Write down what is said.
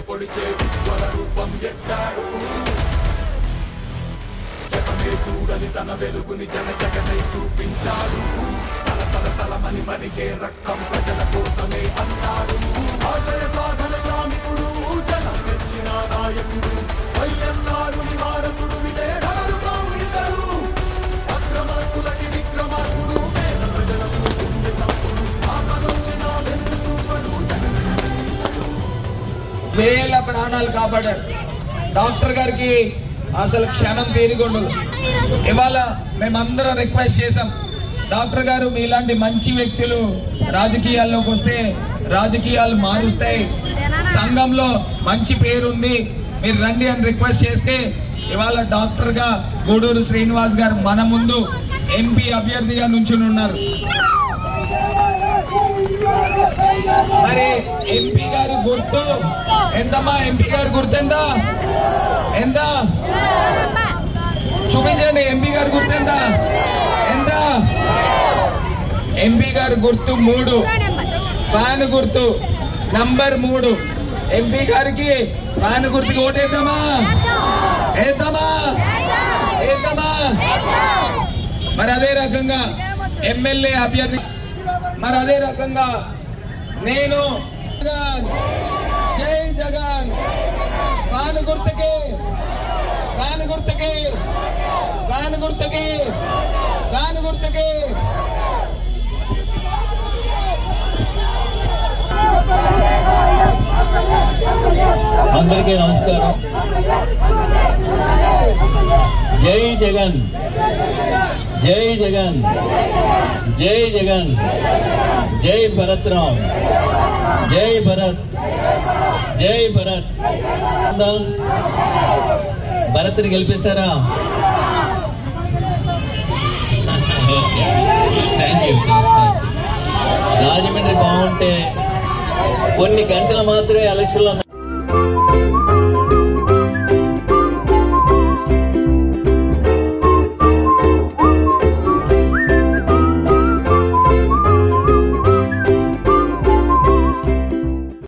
పొడిచే ఉజ్వల రూపం ఎత్తాడు జగమే చూడని తన వెలుగుని జగనై చూపించాడు సలసల సలమని మరిగే రక్తం ప్రజల కోసమే అన్నాడు ఆశయ సాధన శ్రామికుడు జనం మెచ్చిన నాయకుడు వైఎస్ఆరుని వారసుడు విజయడారుగా ఇతడు అక్రమార్కులకి విక్రమార్కుడు పేద ప్రజలకు గుండె చప్పుడు ఆపదొచ్చిన వెన్ను చూపడు వేల ప్రాణాలు కాపాడాడు డాక్టర్ గారికి అసలు క్షణం తీరికొండదు ఇవాళ మేమందరం రిక్వెస్ట్ చేసాం డాక్టర్ గారు మీలాంటి మంచి వ్యక్తులు రాజకీయాల్లోకి వస్తే రాజకీయాలు మారుస్తాయి సంఘంలో మంచి పేరుంది మీరు రండి అని రిక్వెస్ట్ చేస్తే ఇవాళ డాక్టర్ గా గూడూరు శ్రీనివాస్ గారు మన ముందు ఎంపీ అభ్యర్థిగా నుంచుని ఉన్నారు మరి ఎంపీ గారి గుర్తు ఎంతమ్మా ఎంపీ గారి గుర్తు ఎంత చూపించండి ఎంపీ గారి గుర్తు ఎంత ఎంపీ గారి గుర్తు 3 ఫ్యాన్ గుర్తు నంబర్ 3 ఎంపీ గారికి ఫ్యాన్ గుర్తుకి ఓటేద్దామా మరి అదే రకంగా ఎమ్మెల్యే అభ్యర్థి మరి అదే రకంగా నేను జై జగన్ ఫ్యాన్ గుర్తుకి అందరికీ నమస్కారం జై జగన్ జై జగన్ జై జగన్ జై భరత్ రామ్ జై భరత్ భరత్ని గెలిపిస్తారా థ్యాంక్ యూ రాజమండ్రి బాగుంటే కొన్ని గంటలు మాత్రమే ఎలక్షన్లో